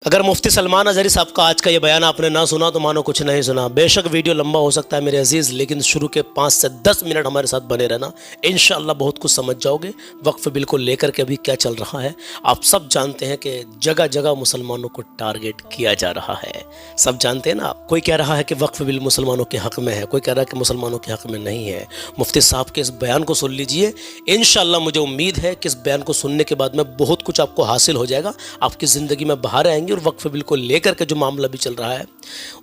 अगर मुफ्ती सलमान अज़हरी साहब का आज का ये बयान आपने ना सुना तो मानो कुछ नहीं सुना। बेशक वीडियो लंबा हो सकता है मेरे अजीज़, लेकिन शुरू के 5 से 10 मिनट हमारे साथ बने रहना, इंशाअल्लाह बहुत कुछ समझ जाओगे। वक्फ बिल को लेकर के अभी क्या चल रहा है आप सब जानते हैं कि जगह जगह मुसलमानों को टारगेट किया जा रहा है। सब जानते हैं ना। कोई कह रहा है कि वक्फ बिल मुसलमानों के हक़ में है, कोई कह रहा है कि मुसलमानों के हक़ में नहीं है। मुफ्ती साहब के इस बयान को सुन लीजिए, इंशाअल्लाह मुझे उम्मीद है कि इस बयान को सुनने के बाद में बहुत कुछ आपको हासिल हो जाएगा, आपकी ज़िंदगी में बाहर आएंगे। और वक्फ बिल को लेकर के जो मामला भी चल रहा है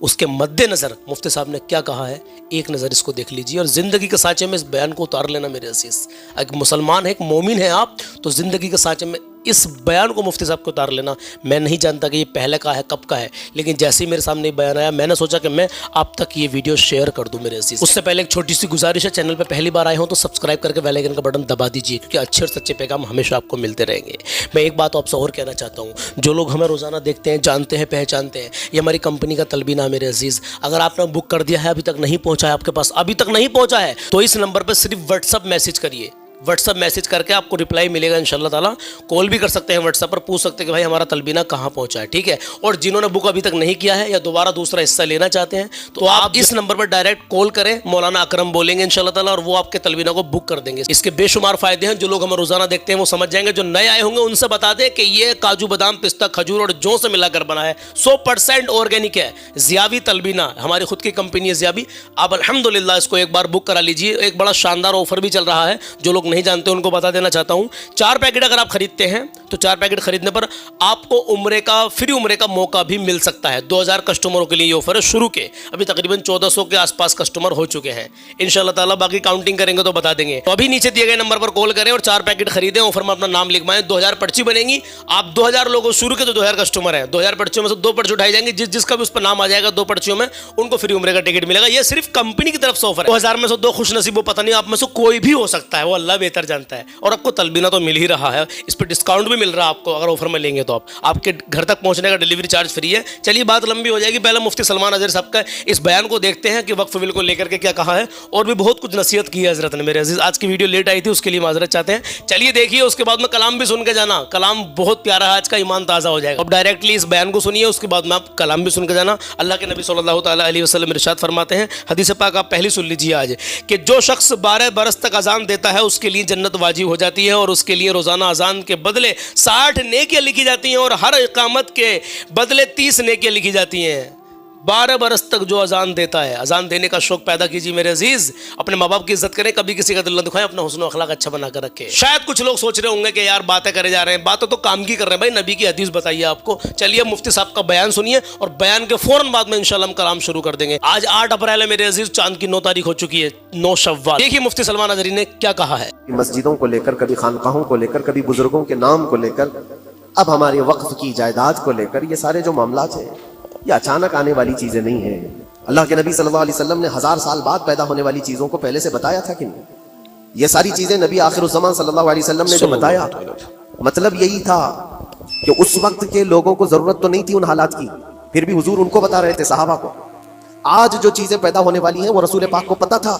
उसके मद्देनज़र मुफ्ती साहब ने क्या कहा है, एक नज़र इसको देख लीजिए और ज़िंदगी के सांचे में इस बयान को उतार लेना मेरे अज़ीज़। एक मुसलमान है, एक मोमिन है आप, तो ज़िंदगी के सांचे में इस बयान को मुफ्ती साहब को उतार लेना। मैं नहीं जानता कि ये पहले का है कब का है, लेकिन जैसे ही मेरे सामने बयान आया मैंने सोचा कि मैं आप तक ये वीडियो शेयर कर दूं मेरे अजीज। उससे पहले एक छोटी सी गुजारिश है, चैनल पे पहली बार आए हो तो सब्सक्राइब करके बेल आइकन का बटन दबा दीजिए, क्योंकि अच्छे और सच्चे पैगाम हमेशा आपको मिलते रहेंगे। मैं एक बात आपसे और कहना चाहता हूँ, जो लोग हमें रोज़ाना देखते हैं, जानते हैं, पहचानते हैं, ये हमारी कंपनी का तलबीना मेरे अजीज़। अगर आपने बुक कर दिया है, अभी तक नहीं पहुँचा है आपके पास, अभी तक नहीं पहुँचा है, तो इस नंबर पर सिर्फ व्हाट्सअप मैसेज करिए। व्हाट्सअप मैसेज करके आपको रिप्लाई मिलेगा इंशाल्लाह ताला। कॉल भी कर सकते हैं व्हाट्सअप पर, पूछ सकते हैं कि भाई हमारा तलबीना कहाँ पहुँचा है, ठीक है। और जिन्होंने बुक अभी तक नहीं किया है या दोबारा दूसरा हिस्सा लेना चाहते हैं तो आप इस नंबर पर डायरेक्ट कॉल करें, मौलाना अकरम बोलेंगे इंशाल्लाह ताला, और वो आपके तलबीना को बुक कर देंगे। इसके बेशुमार फायदे हैं, जो लोग हमें रोजाना देखते हैं वो समझ जाएंगे। जो नए आए होंगे उनसे बता दें कि ये काजू बादाम पिस्ता खजूर और जौ से मिलाकर बना है, 100% ऑर्गेनिक है। ज़ियाबी तलबीना हमारी खुद की कंपनी है ज़ियाबी। आप अल्हम्दुलिल्लाह इसको एक बार बुक करा लीजिए। एक बड़ा शानदार ऑफर भी चल रहा है, जो लोग नहीं जानते उनको बता देना चाहता हूं। 4 पैकेट अगर आप खरीदते हैं तो 4 पैकेट खरीदने पर आपको उम्रे का फ्री उम्रे का मौका भी मिल सकता है। 2000 कस्टमरों के लिए ये ऑफर है शुरू के। अभी तकरीबन 1400 के आसपास कस्टमर हो चुके हैं इंशाल्लाह ताला, बाकी काउंटिंग करेंगे तो बता देंगे। तो अभी नीचे दिए गए नंबर पर कॉल करें और 4 पैकेट खरीदें, ऑफर में अपना नाम लिखवाएं। 2000 पर्ची बनेगी। आप 2000 लोगों शुरू के तो 2000 कस्टमर है, 2000 पर्चियों में से 2 पर्ची उठाई जाएंगी। जिसका भी उस पर नाम आ जाएगा 2 पर्चियों में, उनको फ्री उम्रे का टिकट मिलेगा। ये सिर्फ कंपनी की तरफ से ऑफर है। 2000 में से 2 खुश नसीब, पता नहीं आप में से कोई भी हो सकता है, वो अल्लाह बेहतर जानता है। और आपको तलबीना तो मिल ही रहा है, इस पर डिस्काउंट भी मिल रहा है आपको अगर ऑफर में लेंगे तो। आप आपके घर तक पहुंचने का डिलीवरी चार्ज फ्री है। चलिए बात लंबी हो जाएगी, पहले मुफ्ती सलमान अज़हरी साहब का इस बयान को देखते हैं कि वक्फ बिल को लेकर के क्या कहा है। और भी बहुत कुछ नसीहत की है हजरत ने मेरे अजीज। आज की वीडियो लेट आई थी, उसके लिए माजरत चाहते हैं। चलिए देखिए, उसके बाद में कलाम भी सुन के जाना। कलाम बहुत प्यारा है, आज का ईमान ताज़ा हो जाएगा। अब डायरेक्टली इस बयान को सुनिए, उसके बाद में आप कलाम भी सुन के जाना। अल्लाह के नबी सल्लल्लाहु अलैहि वसल्लम इरशाद फरमाते हैं, हदीस पाक आप पहली सुन लीजिए आज, कि जो शख्स 12 बरस तक अजान देता है उसके लिए जन्नत वाजिब हो जाती है, और उसके लिए रोजाना अजान के बदले 60 नेकियां लिखी जाती हैं, और हर इकामत के बदले 30 नेकियां लिखी जाती हैं। 12 बरस तक जो अजान देता है, अजान देने का शौक पैदा कीजिए मेरे अजीज। अपने माँ बाप की इज्जत करें, कभी किसी का दिल न दुखाएं, अपना हुस्न अखलाक अच्छा बना कर रखें। शायद कुछ लोग सोच रहे होंगे कि यार बातें करे जा रहे हैं, बातें तो काम की कर रहे हैं भाई, नबी की हदीस बताइए आपको। चलिए मुफ्ती साहब का बयान सुनिए, और बयान के फौरन बाद में इंशाल्लाह हम कलाम शुरू कर देंगे। आज 8 अप्रैल है मेरे अजीज, चांद की 9 तारीख हो चुकी है, 9 शव्वाल। देखिए मुफ्ती सलमान अज़हरी ने क्या कहा है। मस्जिदों को लेकर, कभी खानकाहों को लेकर, कभी बुजुर्गों के नाम को लेकर, अब हमारे वक्फ की जायदाद को लेकर, ये सारे जो मामलात हैं ये अचानक आने वाली चीजें नहीं है। अल्लाह के नबी सल्लल्लाहु अलैहि वसल्लम ने 1000 साल बाद पैदा होने वाली चीजों को पहले से बताया था कि नहीं? ये सारी चीजें नबी आखिरुज़्ज़मान सल्लल्लाहु अलैहि वसल्लम ने जो बताया, मतलब यही था कि उस वक्त के लोगों को जरूरत तो नहीं थी उन हालात की, फिर भी हुजूर उनको बता रहे थे, सहाबा को। आज जो चीजें पैदा होने वाली हैं वो रसूल पाक को पता था,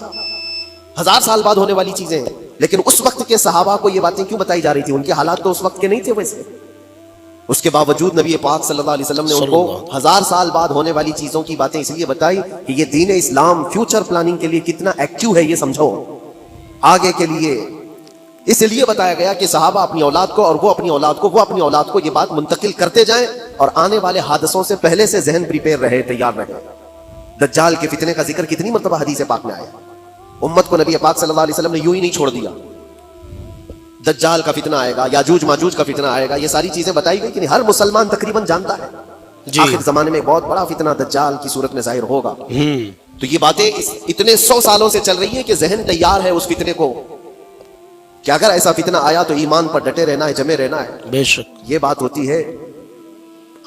1000 साल बाद होने वाली चीजें हैं, लेकिन उस वक्त के सहाबा को ये बातें क्यों बताई जा रही थी? उनके हालात तो उस वक्त के नहीं थे वैसे। उसके बावजूद नबी पाक सल्लल्लाहु अलैहि वसल्लम ने उनको 1000 साल बाद होने वाली चीजों की बातें इसलिए बताई कि ये दीन इस्लाम फ्यूचर प्लानिंग के लिए कितना एक्टिव है, ये समझो आगे के लिए। इसलिए बताया गया कि सहाबा अपनी औलाद को, और वो अपनी औलाद को, वो अपनी औलाद को ये बात मुंतकिल करते जाएं, और आने वाले हादसों से पहले से जहन प्रिपेयर रहे, तैयार रहे। दज्जाल के फितने का जिक्र कितनी मर्तबा हदीस पाक में आया। उम्मत को नबी पाक सल्लल्लाहु अलैहि वसल्लम ने यूं ही नहीं छोड़ दिया। दज्जाल का फितना आएगा, याजूज माजूज का फितना आएगा, ये सारी चीजें बताई गई कि नहीं, हर मुसलमान तकरीबन जानता है आखिर जमाने में बहुत बड़ा फितना दज्जाल की सूरत में जाहिर होगा। तो ये बातें इतने 100 सालों से चल रही है कि जहन तैयार है उस फितने को, कि अगर ऐसा फितना आया तो ईमान पर डटे रहना है, जमे रहना है। बेशक ये बात होती है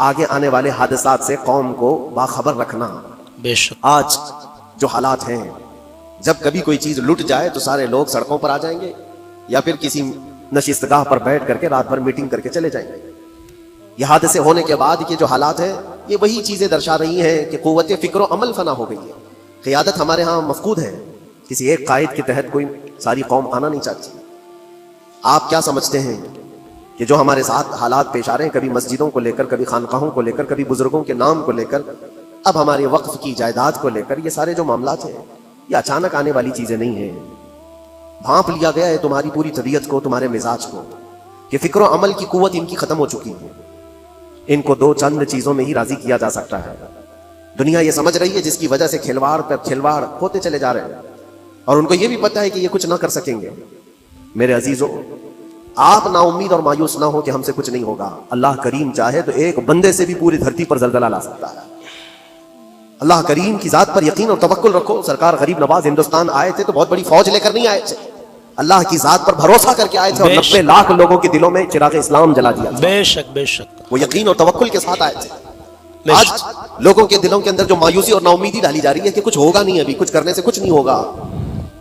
आगे आने वाले हादसात से कौम को बाखबर रखना। बेशक आज जो हालात हैं, जब कभी कोई चीज लुट जाए तो सारे लोग सड़कों पर आ जाएंगे, या फिर किसी नशिस्तगाह पर बैठ करके रात भर मीटिंग करके चले जाएंगे। ये हादसे होने के बाद के जो हालात हैं, ये वही चीजें दर्शा रही हैं कि कुव्वत फिक्र अमल फना हो गई है। क़ियादत हमारे यहाँ मफकूद है, किसी एक कायद के तहत कोई सारी कौम आना नहीं चाहती। आप क्या समझते हैं कि जो हमारे साथ हालात पेश आ रहे हैं, कभी मस्जिदों को लेकर, कभी खानकाहों को लेकर, कभी बुजुर्गों के नाम को लेकर, अब हमारे वक्फ की जायदाद को लेकर, ये सारे जो मामलात हैं ये अचानक आने वाली चीजें नहीं है। भांप लिया गया है तुम्हारी पूरी तबीयत को, तुम्हारे मिजाज को, कि फिक्र अमल की कुव्वत इनकी खत्म हो चुकी है। इनको दो चंद चीजों में ही राजी किया जा सकता है। दुनिया ये समझ रही है जिसकी वजह से खिलवाड़ पर खिलवाड़ होते चले जा रहे हैं, और उनको ये भी पता है कि ये कुछ ना कर सकेंगे। मेरे अजीजों, आप ना उम्मीद और मायूस ना हो कि हमसे कुछ नहीं होगा। अल्लाह करीम चाहे तो एक बंदे से भी पूरी धरती पर जलजला ला सकता है। अल्लाह करीम की जात पर यकीन और तवक्कुल रखो। सरकार गरीब नवाज हिंदुस्तान आए थे तो बहुत बड़ी फौज लेकर नहीं आए थे, अल्लाह की जात पर भरोसा करके आए थे, और 90 लाख लोगों के दिलों में चिराग इस्लाम जला दिया। बेशक बेशक वो यकीन और तवक्कुल के साथ आए थे। आज लोगों के दिलों के अंदर जो मायूसी और नाउमीदी डाली जा रही है कि कुछ होगा नहीं, अभी कुछ करने से कुछ नहीं होगा,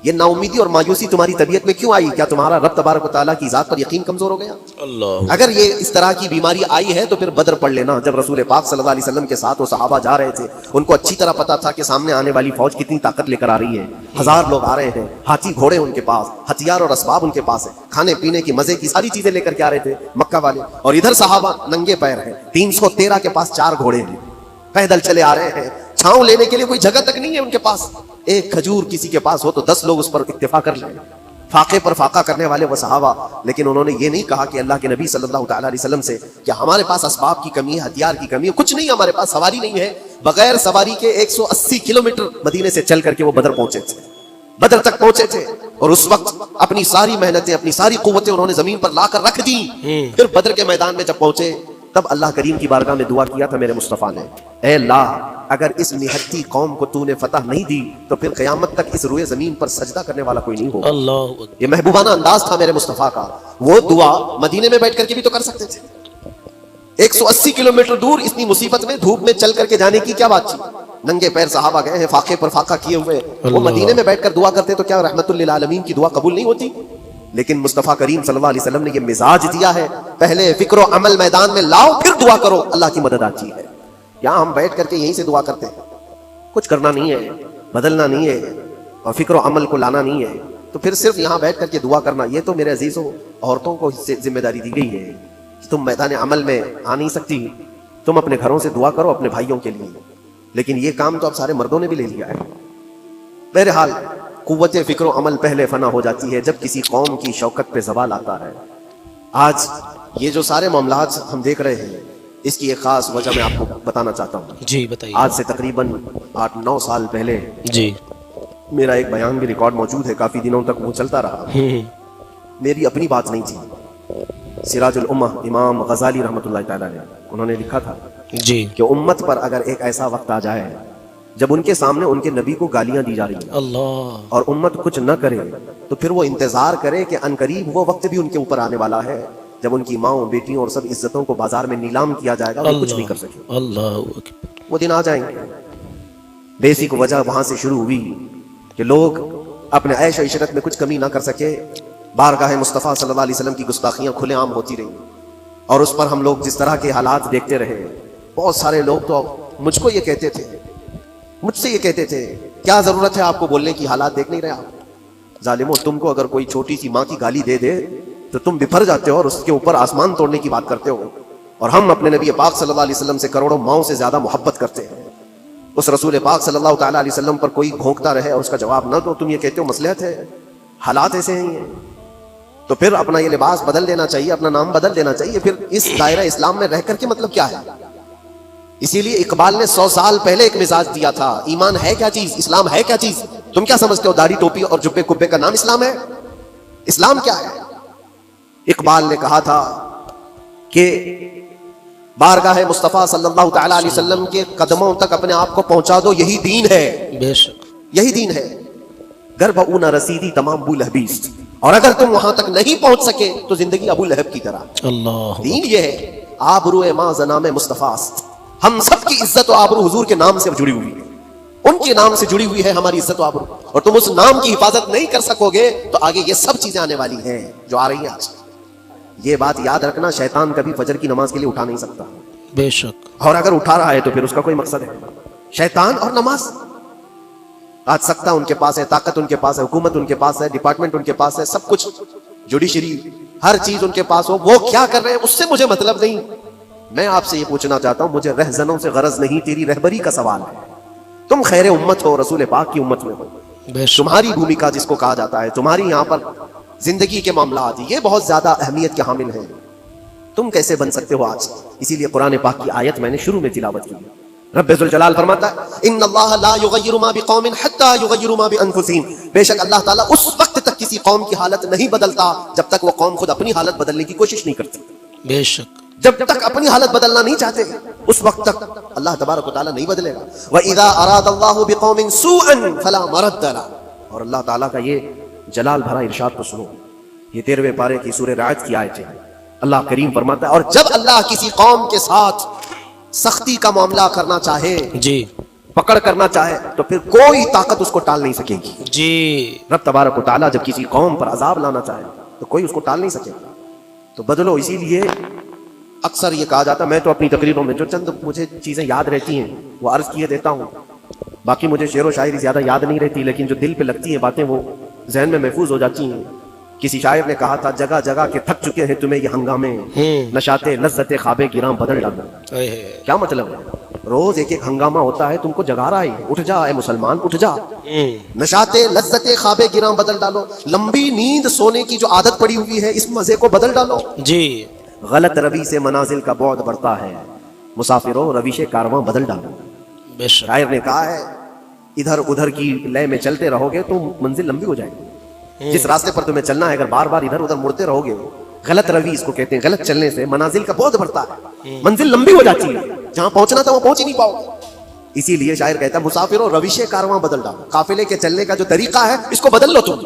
ये नाउमीदी और मायूसी तुम्हारी तबीयत में क्यों आई? क्या तुम्हारा रब तबारक व तआला की जात पर यकीन कमजोर हो गया? अल्लाह, अगर ये इस तरह की बीमारी आई है तो फिर बदर पढ़ लेना। जब रसूल पाक सल्लल्लाहु अलैहि वसल्लम के साथ वो सहाबा जा रहे थे, उनको अच्छी तरह पता था कि सामने आने वाली फौज कितनी ताकत लेकर आ रही है। 1000 लोग आ रहे हैं, हाथी घोड़े उनके पास, हथियार और असबाब उनके पास है, खाने पीने की मजे की सारी चीजें लेकर के आ रहे थे मक्का वाले। और इधर सहाबा नंगे पैर हैं, 313 के पास 4 घोड़े हैं, पैदल चले आ रहे हैं। छांव लेने के लिए कोई जगह तक नहीं है उनके पास। एक खजूर किसी के पास हो तो 10 लोग उस पर इत्तेफा कर लें। फाके पर फाका करने वाले वो सहाबा, लेकिन उन्होंने ये नहीं कहा कि अल्लाह के नबी सल्लल्लाहु अलैहि वसल्लम से कि हमारे पास असबाब की कमी है, हथियार की कमी है, कुछ नहीं, हमारे पास सवारी नहीं है। बगैर सवारी के 180 किलोमीटर मदीने से चल करके वो बदर पहुंचे थे, बदर तक पहुंचे थे। और उस वक्त अपनी सारी मेहनतें, अपनी सारी कुव्वतें उन्होंने जमीन पर लाकर रख दी। फिर बदर के मैदान में जब पहुंचे तब अल्लाह करीम की बारगाह में दुआ किया था मेरे मुस्तफा ने, ऐ अल्लाह, अगर इस निहत्ती कौम को तूने फतह नहीं दी तो फिर क़यामत तक इस रुए जमीन पर सजदा करने वाला कोई नहीं होगा। अल्लाह, ये महबूबाना अंदाज था मेरे मुस्तफा का। वो दुआ मदीने में बैठ करके भी तो कर सकते थे। 180 किलोमीटर दूर इतनी मुसीबत में धूप में चल करके जाने की क्या बात थी? नंगे पैर सहाबा गए हैं, फाके पर फाका किए हुए, वो मदीने में बैठकर दुआ करते तो क्या रहमतुल लिल आलमीन की दुआ कबूल नहीं होती? लेकिन मुस्तफा करीम सल्लल्लाहु अलैहि वसल्लम ने ये मिजाज दिया है, पहले फिक्र अमल मैदान में लाओ, फिर दुआ करो, अल्लाह की मदद आती है। यहाँ हम बैठ करके यहीं से दुआ करते हैं, कुछ करना नहीं है, बदलना नहीं है, और फिक्र अमल को लाना नहीं है, तो फिर सिर्फ यहाँ बैठ करके दुआ करना, ये तो मेरे अजीजों औरतों को जिम्मेदारी दी गई है कि तुम मैदान अमल में आ नहीं सकती, तुम अपने घरों से दुआ करो अपने भाइयों के लिए। लेकिन ये काम तो अब सारे मर्दों ने भी ले लिया है। बहरहाल कुव्वत फिक्र अमल पहले फना हो जाती है जब किसी कौम की शौकत पे जवाल आता है। आज ये जो सारे मामलात हम देख रहे हैं, इसकी एक खास वजह मैं आपको बताना चाहता हूँ। जी बताइए। आज से तकरीबन 8-9 साल पहले जी मेरा एक बयान भी रिकॉर्ड मौजूद है, काफी दिनों तक वो चलता रहा। मेरी अपनी बात नहीं थी, सिराजुल उम्मा इमाम गजाली रहमतुल्लाह तआला अलैह, उन्होंने लिखा था जी कि उम्मत पर अगर एक ऐसा वक्त आ जाए जब उनके सामने उनके नबी को गालियां दी जा रही हैं, अल्लाह, और उम्मत कुछ न करे, तो फिर वो इंतजार करे कि अनकरीब वो वक्त भी उनके ऊपर आने वाला है जब उनकी माओ, बेटियों और सब इज्जतों को बाजार में नीलाम किया जाएगा, वो कुछ नहीं कर सके। अल्लाह, वो दिन आ जाएंगे। बेसिक वजह वहां से शुरू हुई कि लोग अपने ऐश इशरत में कुछ कमी ना कर सके। बारगाह मुस्तफ़ा सल्लल्लाहु अलैहि वसल्लम की गुस्ताखियां खुलेआम होती रही, और उस पर हम लोग जिस तरह के हालात देखते रहे। बहुत सारे लोग तो मुझको ये कहते थे, मुझसे ये कहते थे, क्या जरूरत है आपको बोलने की, हालात देख नहीं रहे आप? जालिमो, तुमको अगर कोई छोटी सी माँ की गाली दे दे तो तुम बिफर जाते हो और उसके ऊपर आसमान तोड़ने की बात करते हो। और हम अपने नबी पाक सल्लल्लाहु अलैहि वसल्लम से करोड़ों माओं से ज्यादा मोहब्बत करते हैं। उस रसूल पाक सल्लल्लाहु तआला अलैहि वसल्लम पर कोई भौंकता रहे और उसका जवाब न दो, तुम ये कहते हो मसलहत है, हालात ऐसे हैं। तो फिर अपना ये लिबास बदल देना चाहिए, अपना नाम बदल देना चाहिए। फिर इस दायरा इस्लाम में रह करके मतलब क्या है? इसीलिए इकबाल ने 100 साल पहले एक मिजाज दिया था, ईमान है क्या चीज, इस्लाम है क्या चीज। तुम क्या समझते हो दाढ़ी टोपी और जुब्बे कुब्बे का नाम इस्लाम है? इस्लाम क्या है? इकबाल ने कहा था कि बारगाह मुस्तफ़ा सल्लल्लाहु तआला अलैहि वसल्लम के कदमों तक अपने आप को पहुंचा दो, यही दीन है। बेशक यही दीन है। गर्भ ऊना रसीदी तमाम अबू लहबीस, और अगर तुम वहां तक नहीं पहुंच सके तो जिंदगी अबू लहब की तरह। अल्लाह, दीन ये है, आबरू मां जना में मुस्तफास, हम सबकी इज्जत और आबरू हुजूर के नाम से जुड़ी हुई है, उनके नाम से जुड़ी हुई है हमारी इज्जत और आबरू। और तुम उस नाम की हिफाजत नहीं कर सकोगे तो आगे ये सब चीजें आने वाली हैं जो आ रही हैं आज। ये बात याद रखना, शैतान कभी फजर की नमाज के लिए उठा नहीं सकता। बेशक। और अगर उठा रहा है तो फिर उसका कोई मकसद है। शैतान और नमाज, आज सत्ता उनके पास है, ताकत उनके पास है, हुकूमत उनके पास है, डिपार्टमेंट उनके पास है, सब कुछ, जुडिशरी, हर चीज उनके पास हो, वो क्या कर रहे हैं उससे मुझे मतलब नहीं। मैं आपसे ये पूछना चाहता हूं, मुझे रहजनों से गरज नहीं, तेरी रहबरी का सवाल है। तुम खैर उम्मत हो, रसूल पाक की उम्मत में हो, तुम्हारी भूमिका जिसको कहा जाता है, तुम्हारी यहाँ पर जिंदगी के मामला ये बहुत ज्यादा अहमियत के हामिल हैं। तुम कैसे बन सकते हो आज? इसीलिए कुरान पाक की आयत मैंने शुरू में तिलावत की। रब्बुल जलाल फरमाता है, इन्नल्लाह ला युगय्यिरु मा बिकौमिन हत्ता युगय्यिरु मा बिअनफुसिहिम, बेशक अल्लाह ताला उस वक्त तक किसी कौम की हालत नहीं बदलता जब तक वो कौम खुद अपनी हालत बदलने की कोशिश नहीं करती। बेशक जब तक अपनी हालत बदलना नहीं चाहते उस वक्त तक अल्लाह तबारक व तआला नहीं बदलेगा। व इज़ा अरादल्लाहु बिकौमिन सूअन फला मरद्द ला, और अल्लाह ताला का ये जलाल भरा इरशाद को सुनो, ये 13वें पारे की सूरह राअद की आयत है। अल्लाह करीम फरमाता है, और जब अल्लाह किसी कौम के साथ सख्ती का मामला करना चाहे जी, पकड़ करना चाहे, तो फिर कोई ताकत उसको टाल नहीं सकेगी जी। रब तबारक व तआला जब किसी कौम पर अजाब लाना चाहे तो कोई उसको टाल नहीं सकेगा। तो बदलो। इसीलिए अक्सर ये कहा जाता, मैं तो अपनी तकरीरों में जो चंद मुझे चीजें याद रहती हैं वो अर्ज किए देता हूँ, बाकी मुझे शेर व शायरी ज्यादा याद नहीं रहती, लेकिन जो दिल पे लगती हैं बातें वो जहन में महफूज हो जाती हैं। किसी शायर ने कहा था, जगह जगह के थक चुके हैं तुम्हें ये हंगामे, नशाते लज्जते ख्वाबे गिरां बदल डालो। क्या मतलब है? रोज एक एक हंगामा होता है, तुमको जगा रहा है, उठ जा ए मुसलमान, उठ जा। नशाते लज्जते ख्वाबे गिरां बदल डालो, लंबी नींद सोने की जो आदत पड़ी हुई है इस मजे को बदल डालो जी। गलत रवि से मनाजिल का बहुत बढ़ता है, मुसाफिरों रविशे कारवां बदल डालो। शायर ने कहा है, इधर उधर की लय में चलते रहोगे तो मंजिल लंबी हो जाएगी। जिस रास्ते पर तुम्हें चलना है अगर बार बार इधर उधर मुड़ते रहोगे, गलत रवि इसको कहते हैं, गलत चलने से मनाजिल का बहुत बढ़ता है, मंजिल लंबी हो जाती है, जहां पहुंचना था वो पहुंच ही नहीं पाओगे। इसीलिए शायर कहता है, मुसाफिरों रविशे कारवां बदल डालो, काफिले के चलने का जो तरीका है इसको बदल लो तुम।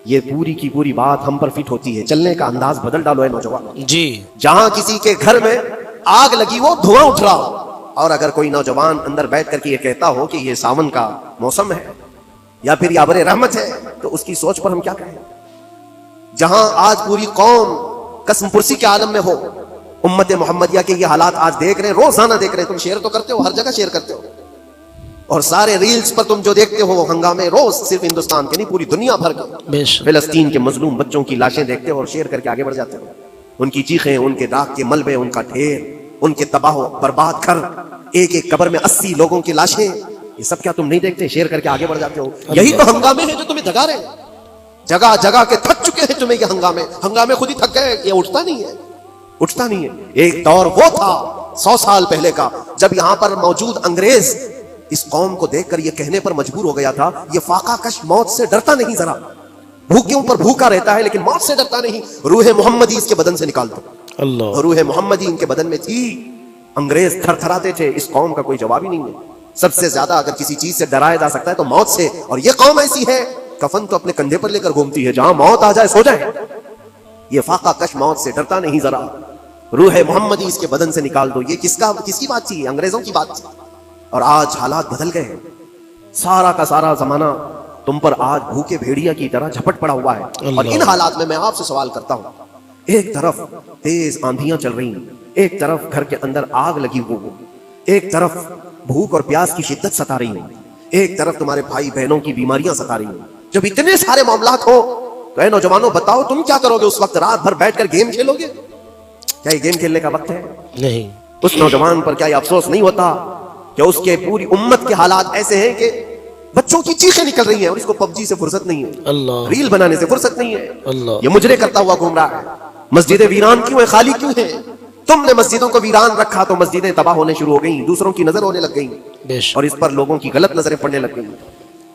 ये पूरी की पूरी बात हम पर फिट होती है, चलने का अंदाज बदल डालो है नौजवान जी। जहां किसी के घर में आग लगी वो धुआं उठ रहा हो, और अगर कोई नौजवान अंदर बैठ करके ये कहता हो कि ये सावन का मौसम है या फिर याबरे रहमत है, तो उसकी सोच पर हम क्या कहें। जहां आज पूरी कौम कसमपुरसी के आलम में हो, उम्मत मोहम्मदिया के ये हालात आज देख रहे हैं, रोजाना देख रहे हैं। तुम शेयर तो करते हो, हर जगह शेयर करते हो, और सारे रील्स पर तुम जो देखते हो हंगामे रोज, सिर्फ हिंदुस्तान के नहीं पूरी दुनिया भर के फिलिस्तीन के मजलूम बच्चों की लाशें देखते हो और शेयर करके आगे बढ़ जाते हो। उनकी चीखें, उनके दाग के मलबे, उनका ढेर, उनके तबाह बर्बाद कर, एक एक कब्र में 80 लोगों की लाशें, ये सब क्या तुम नहीं देखते? शेयर करके आगे बढ़ जाते हो। यही तो हंगामे हैं जो तुम्हें जगा रहे हैं। जगह जगह के थक चुके हैं तुम्हें ये हंगामे खुद ही थक गए। ये उठता नहीं है, उठता नहीं है। एक दौर वो था 100 साल पहले का, जब यहां पर मौजूद अंग्रेज इस कौम को देखकर ये कहने पर मजबूर हो गया था, ये फाका कश मौत से डरता नहीं, जरा भूखों पर भूखा रहता है लेकिन मौत से डरता नहीं। रूह मोहम्मदी इसके बदन से निकाल दो। अल्लाह, रूह मोहम्मदी इनके बदन में थी। अंग्रेज थरथराते थे, इस कौम का कोई जवाब ही नहीं है। सबसे ज्यादा अगर किसी चीज से डराया जा सकता है तो मौत से, और ये कौम ऐसी है, कफन तो अपने कंधे पर लेकर घूमती है, जहां मौत आ जाए सो जाए। ये फाका कश मौत से डरता नहीं, जरा रूह मोहम्मदी इसके बदन से निकाल दो। ये किसकी बात थी? अंग्रेजों की बात थी। और आज हालात बदल गए, सारा का सारा जमाना तुम पर आज भूखे भेड़िया की तरह झपट पड़ा हुआ है। और इन हालात में मैं आपसे सवाल करता हूं, एक तरफ तेज आंधियां चल रही हैं, एक तरफ घर के अंदर आग लगी हुई, एक तरफ भूख और प्यास की शिद्दत सता रही है, एक तरफ तुम्हारे भाई बहनों की बीमारियां सता रही हैं। जब इतने सारे मामलात हो तो ऐ नौजवानों बताओ तुम क्या करोगे उस वक्त? रात भर बैठकर गेम खेलोगे? क्या ये गेम खेलने का वक्त है? नहीं। उस नौजवान पर क्या ये अफसोस नहीं होता कि उसके पूरी उम्मत के हालात ऐसे हैं कि बच्चों की चीखें निकल रही हैं और इसको पबजी से फुर्सत नहीं है, अल्लाह, रील बनाने से फुर्सत नहीं है, अल्लाह, ये मुजरे करता हुआ घूम रहा है। मस्जिदें वीरान क्यों है, खाली क्यों है? तुमने मस्जिदों को वीरान रखा तो मस्जिदें तबाह होने शुरू हो गई, दूसरों की नजर होने लग गई और इस पर लोगों की गलत नजरें पड़ने लग गई।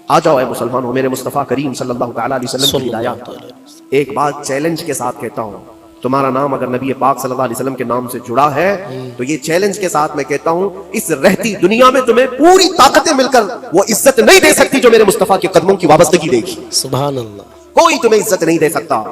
आ जाओ ऐ मुसलमानों, मेरे मुस्तफा करीम सल्लल्लाहु अलैहि वसल्लम की हिदायत। एक बात चैलेंज के साथ कहता हूं, तुम्हारा नाम अगर नबी पाक सल्लल्लाहु अलैहि वसल्लम के नाम से जुड़ा है तो ये चैलेंज के साथ मैं कहता हूं, इस रहती दुनिया में तुम्हें पूरी ताकतें मिलकर वो इज्जत नहीं दे सकती जो मेरे मुस्तफा के कदमों की वाबस्तगी देगी। सुभान अल्लाह। कोई तुम्हें इज्जत नहीं दे सकता।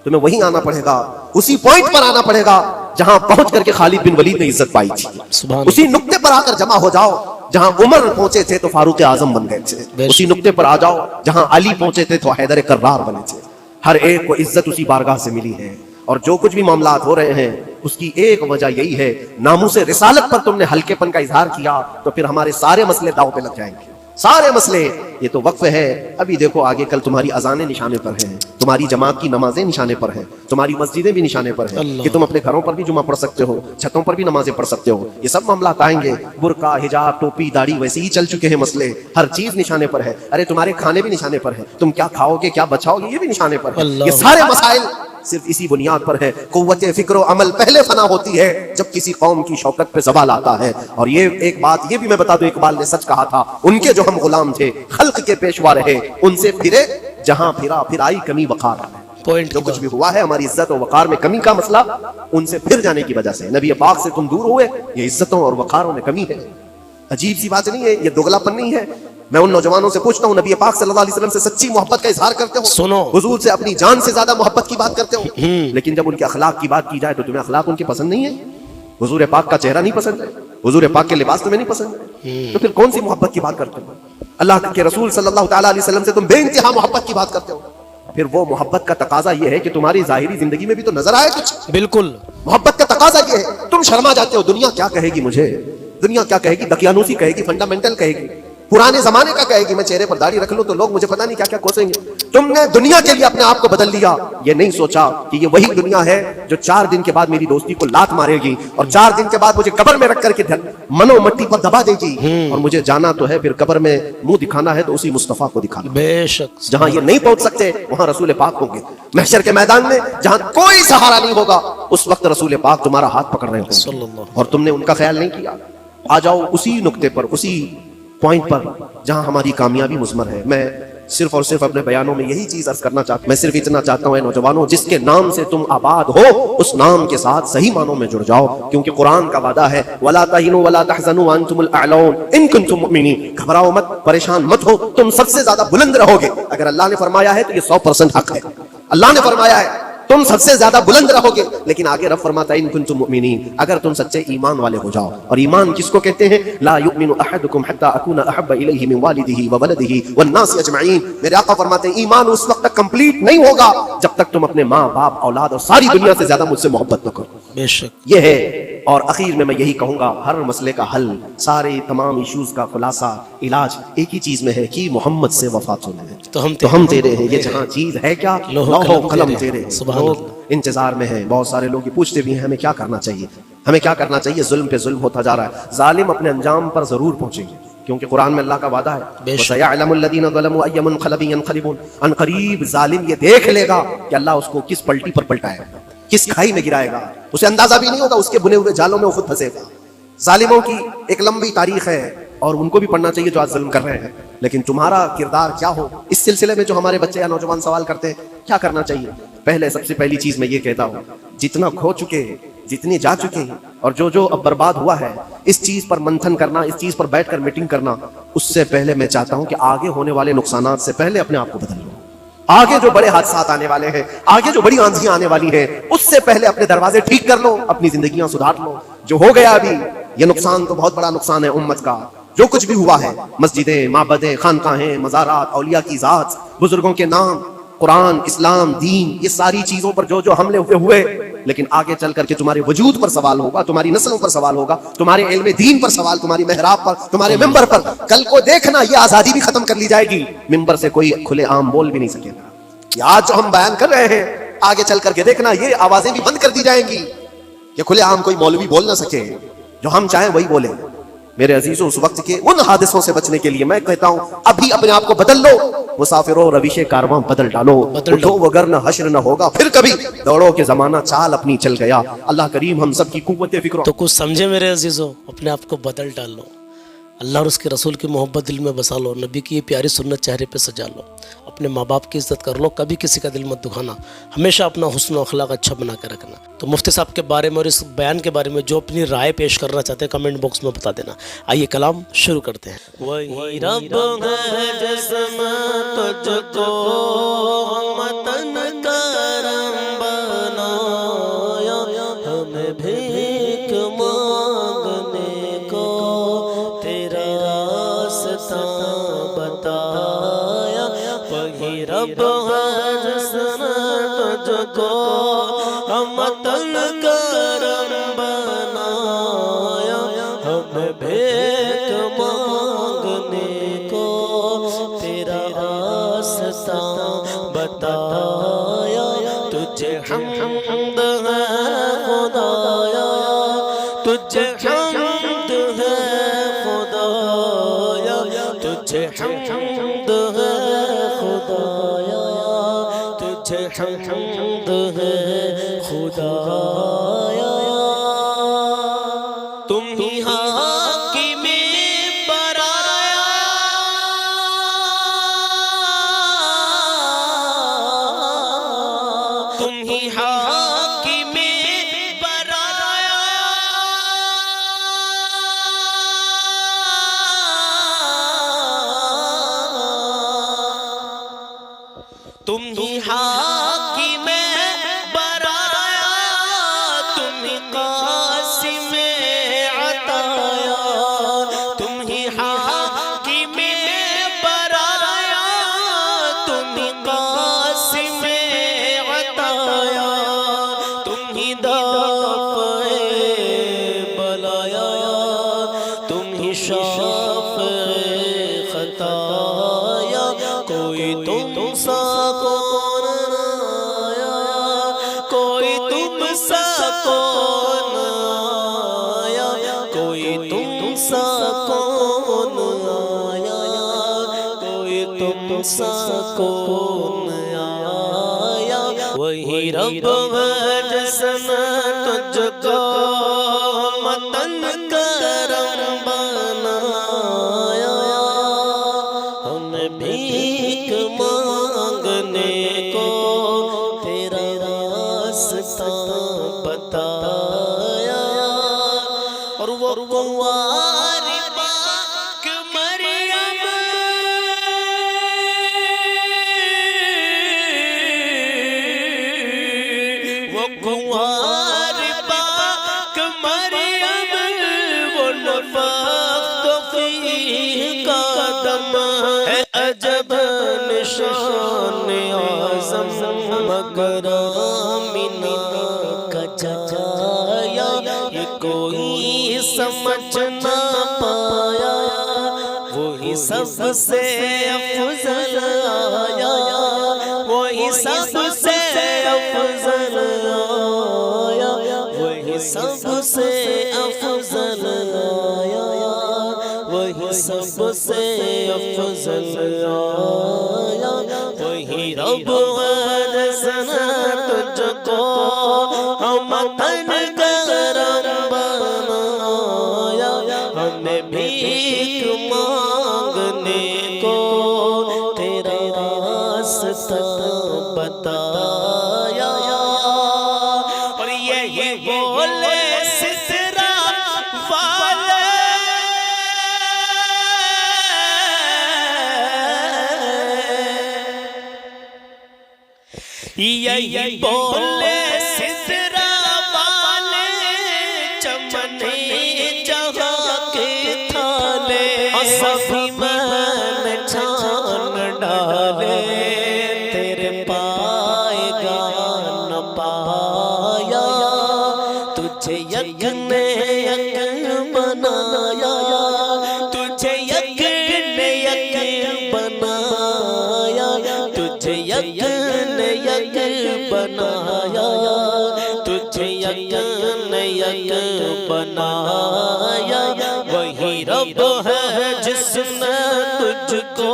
तुम्हें वहीं आना पड़ेगा, उसी पॉइंट पर आना पड़ेगा जहां पहुंच करके खालिद बिन वलीद ने इज्जत पाई थी। उसी नुक्ते पर आकर जमा हो जाओ जहां उमर पहुंचे थे तो फारूक आजम बन गए थे। उसी नुक्ते पर आ जाओ जहां अली पहुंचे थे तो हैदर कर्रार बने थे। हर एक को इज्जत उसी बारगाह से मिली है और जो कुछ भी मामलात हो रहे हैं उसकी एक वजह यही है, नामूसे रिसालत पर तुमने हल्केपन का इजहार किया तो फिर हमारे सारे मसले दांव पे लग जाएंगे, सारे मसले। ये तो वक्फ है, अभी देखो आगे कल तुम्हारी अजाने निशाने पर हैं। तुम्हारी जमात की नमाजें निशाने पर है, तुम्हारी मस्जिदें भी निशाने पर है कि तुम अपने घरों पर भी जुमा पढ़ सकते हो, छतों पर भी नमाजें पढ़ सकते हो। ये सब मामला आएंगे। बुर्का, हिजाब, टोपी, दाढ़ी वैसे ही चल चुके हैं मसले, हर चीज निशाने पर है। अरे तुम्हारे खाने भी निशाने पर है, तुम क्या खाओगे क्या बचाओगे ये भी निशाने पर है। ये सारे मसाइल सिर्फ इसी बुनियाद पर है। कुव्वत फिक्र अमल पहले फना होती है जब किसी कौम की शौकत पे सवाल आता है। और ये एक बात ये भी मैं बता दूं, इकबाल ने सच कहा था, उनके जो हम गुलाम थे खल्क के पेशवा रहे, उनसे फिरे जहां फिरा फिर आई कमी वकार। पॉइंट जो कुछ भी हुआ है हमारी इज्जत और वकार में कमी का मसला उनसे फिर जाने की वजह से, नबी पाक से तुम दूर हुए, ये इज्जतों और वकारों में कमी है। अजीब सी बात नहीं है, ये दोगलापन नहीं है। मैं उन नौजवानों से पूछता हूँ, नबी पाक सल्लल्लाहु अलैहि वसल्लम से सच्ची मोहब्बत का इजहार करते हो? सुनो, हुजूर से अपनी जान से ज्यादा मोहब्बत की बात करते हो, लेकिन जब उनके अखलाक की बात की जाए तो तुम्हें अखलाक उनके पसंद नहीं है। हुजूर पाक का चेहरा नहीं पसंद है, हुजूर पाक के लिबास तुम्हें नहीं पसंद है, तो फिर कौन सी मोहब्बत की बात करते हो? अल्लाह के रसूल सल्लल्लाहु तआला अलैहि वसल्लम से तुम बेइंतहा मोहब्बत की बात करते हो। फिर वो मोहब्बत का तकाजा ये है कि तुम्हारी जाहिरी जिंदगी में भी तो नजर आए कुछ। बिल्कुल, मोहब्बत का तकाजा ये है। तुम शर्मा जाते हो, दुनिया क्या कहेगी मुझे, दुनिया क्या कहेगी, दकियानूसी कहेगी, फंडामेंटल कहेगी, पुराने जमाने का कहेगी। मैं चेहरे पर दाढ़ी रख लूं तो लोग मुझे पता नहीं क्या क्या कोसेंगे। तुमने दुनिया के लिए अपने आप को बदल लिया, ये नहीं सोचा कि ये वही दुनिया है जो 4 दिन के बाद मेरी दोस्ती को लात मारेगी और 4 दिन के बाद मुझे कब्र में रख करके मनो मट्टी पर दबा देगी, और मुझे जाना तो है, फिर कब्र में मुंह दिखाना है तो उसी मुस्तफा को दिखाना। बेशक जहां ये नहीं पहुंच सकते वहां रसूल पाक होंगे। महशर के मैदान में जहां कोई सहारा नहीं होगा उस वक्त रसूल पाक तुम्हारा हाथ पकड़ रहे होंगे और तुमने उनका ख्याल नहीं किया। आ जाओ उसी नुक्ते पर, उसी पॉइंट पर जहां हमारी कामयाबी मुज़मर है। मैं सिर्फ और सिर्फ अपने बयानों में यही चीज अर्ज करना चाहता हूं, मैं सिर्फ इतना चाहता हूं नौजवानों, जिसके नाम से तुम आबाद हो उस नाम के साथ सही मानों में जुड़ जाओ, क्योंकि कुरान का वादा है, वला तहिनु वला तहज़नु व अंतुमुल अअलौन इन कुंतुम मुमिनीन। घबराओ मत, परेशान मत हो, तुम सबसे ज्यादा बुलंद रहोगे। अगर अल्लाह ने फरमाया है तो ये 100% हक है। अल्लाह ने फरमाया है तुम सबसे ज्यादा बुलंद रहोगे, लेकिन आगे रब फरमाता है इन कुंतुम मुमिनीन, अगर तुम सच्चे ईमान वाले हो जाओ। और ईमान किसको कहते हैं? ला युमिनु अहदुकुम हत्ता अकूना अहब्बा इलैहि मिन वालिदिही व वलदिही वन नासी अजमईन। मेरे आका फरमाते हैं ईमान उस वक्त तक कंप्लीट नहीं होगा जब तक तुम अपने माँ बाप औलाद और सारी दुनिया से ज्यादा मुझसे मोहब्बत न करो। बेशक ये है। और आखिर में मैं यही कहूंगा, हर मसले का हल, सारे तमाम इश्यूज का खुलासा, इलाज एक ही चीज में है कि मोहम्मद से वफा होना है। तो हम तेरे हैं, ये जहां चीज है क्या, लौहो कलम तेरे। लोग इंतजार में हैं, बहुत सारे लोग पूछते भी हैं हमें क्या करना चाहिए, हमें क्या करना चाहिए। जुल्म पे जुल्म होता जा रहा है, जालिम अपने अंजाम पर जरूर पहुंचेंगे, क्योंकि कुरान में अल्लाह का वादा है, सयअलमुल्लज़ीना ज़लमू अय्य मुनक़लबिन यनक़लिबून। अनक़रीब जालिम ये देख लेगा कि अल्लाह उसको किस पलटी पर पलटाएगा, किस खाई में गिराएगा, उसे अंदाजा भी नहीं होगा, उसके बुने हुए जालों में वो खुद फंसेगा। जालिमों की एक लंबी तारीख है और उनको भी पढ़ना चाहिए जो आज जुल्म कर रहे हैं। लेकिन तुम्हारा किरदार क्या हो, इस सिलसिले में जो हमारे बच्चे या नौजवान सवाल करते हैं क्या करना चाहिए। पहले सबसे पहली चीज मैं ये कहता हूँ, जितना खो चुके हैं, जितने जा चुके हैं और जो अब बर्बाद हुआ है, इस चीज पर मंथन करना, इस चीज पर बैठकर मीटिंग करना, उससे पहले मैं चाहता हूं कि आगे होने वाले नुकसानात से पहले अपने आप को बदल लो। आगे जो बड़े हादसात आने वाले हैं, आगे जो बड़ी आंधियां आने वाली हैं, उससे पहले अपने दरवाजे ठीक कर लो, अपनी जिंदगियां सुधार लो। जो हो गया अभी, ये नुकसान तो बहुत बड़ा नुकसान है उम्मत का। जो कुछ भी हुआ है, मस्जिदें, माबदें, खानकाहें, मज़ारात, औलिया की जात, बुजुर्गों के नाम, कुरान, इस्लाम, दीन, ये सारी चीजों पर जो हमले हुए, लेकिन आगे चल करके तुम्हारे वजूद पर सवाल होगा, तुम्हारी नस्लों पर सवाल होगा, तुम्हारे इल्म दीन पर सवाल, तुम्हारी मेहराब पर, तुम्हारे मिंबर पर। कल को देखना ये आजादी भी खत्म कर ली जाएगी, मिंबर से कोई खुले आम बोल भी नहीं सकेगा। आज जो हम बयान कर रहे हैं, आगे चल करके देखना ये आवाजें भी बंद कर दी जाएंगी कि खुले आम कोई मौलवी बोल ना सके, जो हम चाहें वही बोले। मेरे अजीजों, उस वक्त के उन हादिसों से बचने के लिए मैं कहता हूं, अभी अपने आप को बदल लो, मुसाफिरों रविशे कारवां बदल डालो, उठो वगरना हश्र न होगा फिर कभी, दौड़ो के जमाना चाल अपनी चल गया। अल्लाह करीम हम सब की कुव्वत फिक्र। तो कुछ समझे मेरे अजीजों, अपने आप को बदल डालो, अल्लाह और उसके रसूल की मोहब्बत दिल में बसा लो, नबी की ये प्यारी सुन्नत चेहरे पे सजा लो, अपने माँ बाप की इज्जत कर लो, कभी किसी का दिल मत दुखाना, हमेशा अपना हुस्न और अखलाक अच्छा बना कर रखना। तो मुफ्ती साहब के बारे में और इस बयान के बारे में जो अपनी राय पेश करना चाहते हैं कमेंट बॉक्स में बता देना। आइए कलाम शुरू करते हैं। वही रब है जिस्म तुझको मतन करम बनाया, हमें भीख मांगने को तेरा रास्ता बताया। वही रब है जिसने तुझको मतन करम बनाया, हमें भीख मांगने को तेरा रास्ता रास्ता बताया, तुझे हम्द है खुदाया, तुझे हम्द है खुदाया, तुझे हम्द है खुदाया, तुझे हम्द है खुदाया। तुम ही हाकिमे बराया, तुम ही हाकिमे बराया, तुम ही हाकिमे बराया, तुम ही कासिमे अताया, तुम ही हाकिमे बराया, तुम ही कासिमे अताया, तुम ही दाफ़े बलाया, तुम ही शाफ़े खताया, कोई तुम सा कौन आया, कोई तुम सा कौन आया, कोई तुम सा कौन आया, कोई तुम सा कौन आया। वही रब है जिसने तुझको मतन करम बनाया, हमें भीख मांगने को तेरा रास्ता बताया। और वो कुंवारी पाक मरियम, वो कुंवारी पाक मरियम, वो नफ़ख्त फ़ीह का दम है, अजब निशान आज़म मगर आमिना का जाया, ये कोई समझ ना पाया, वही सबसे अफजल आया, वही सबसे अफजल आया, वही सबसे अफजल आया, वही सबसे अफजल आया। वही रब जिसने तुझको मतन करम बनाया, हमें भीख मांगने को तेरा रास्ता बताया। और यही बोले सिसरा वाले, यही बोले सिसरा वाले, चमने जहाँ के थाले, सभी मन छान डाले, तेरे पाएगा न पाया, तुझे यज्ञ बनाया, तुझे यज्ञ बनाया, तुझे यज्ञ बनाया, तुझे यज्ञ बनाया। वही रब है जिसने तुझको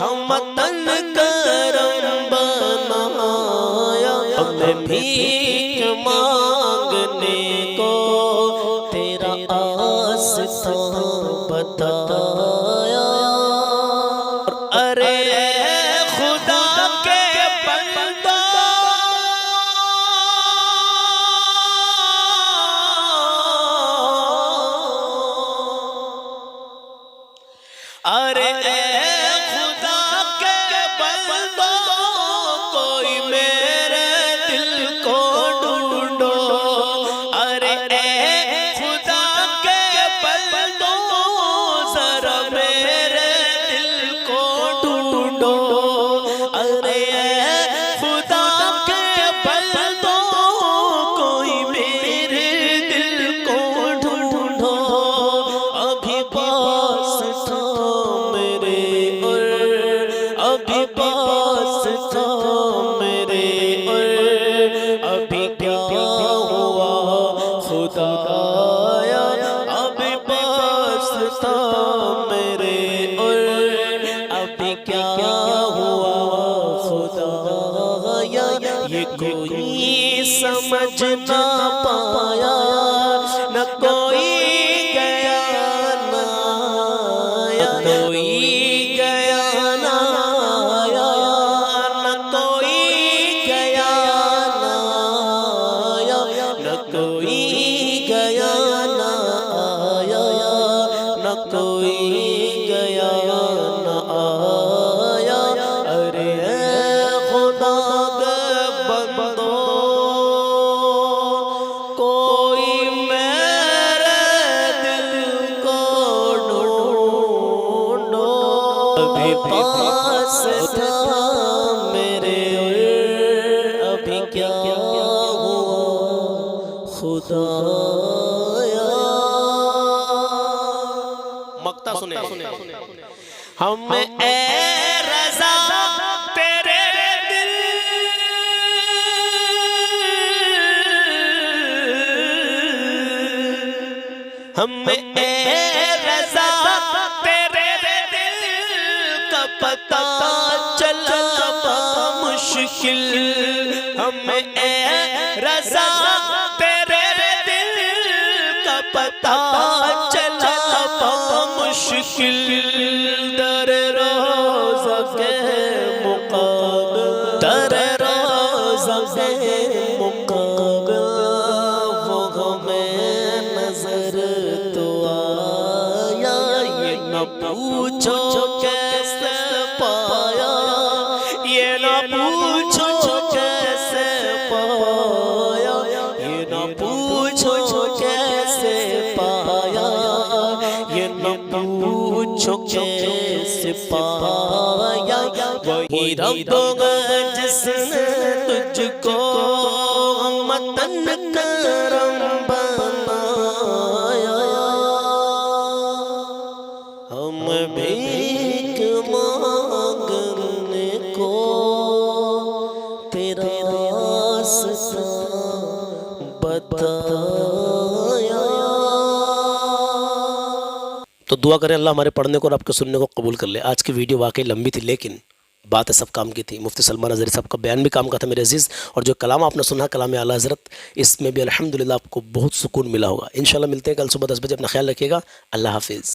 हम तन करम बनाया, हमें भीख मांगने को तेरा आस्था बताया। अरे खुदा के बंदो, अरे खुदा के बंदो, कोई मेरे दिल को ढूंढो, अरे खुदा के बंदो, जरा मेरे दिल को ढूंढो, अरे खुदा के बंदो, कोई मेरे दिल को ढूंढो, अभी पास था मेरे था मेरे और अभी क्या हुआ खुदा ये कोई समझ ना पाया, न कोई गया ना आया, कोई गया ना आया, न कोई गया ना आया, न कोई गया ना आया, न कोई गया ना आया। अरे खुदा के बंदो कोई मेरे दिल को ढूंढो, अभी पास था मेरे और अभी क्या हुआ खुदाया। मक्ता सुने हम ए रज़ा तेरे दिल हम ए रज़ा तेरे दिल का पता चला मुश्किल, हम ए रज़ा तेरे दिल का पता चला मुश्किल। दर रोज़ा के मुक़ाबिल, दर रोज़ा के मुक़ाबिल वो हमें नज़र तो आया। ये न पूछो कैसे पाया, ये न पूछो कैसे पाया, ये न पूछो कैसे पाया, ये न पूछो कैसे पाया। वही रब जिसने तुझको मतन करम बनाया, हम भीख मांगने को तेरा रास्ता बताया। तो दुआ करें अल्लाह हमारे पढ़ने को और आपके सुनने को कबूल कर ले। आज की वीडियो वाकई लंबी थी, लेकिन बातें सब काम की थी। मुफ्ती सलमान अज़हरी साहब का बयान भी काम का था मेरे अजीज़, और जो कलाम आपने सुना कलाम आला हज़रत, इसमें भी अल्हम्दुलिल्लाह आपको बहुत सुकून मिला होगा। इंशाल्लाह मिलते हैं कल सुबह 10 बजे। अपना ख्याल रखिएगा। अल्लाह हाफिज़।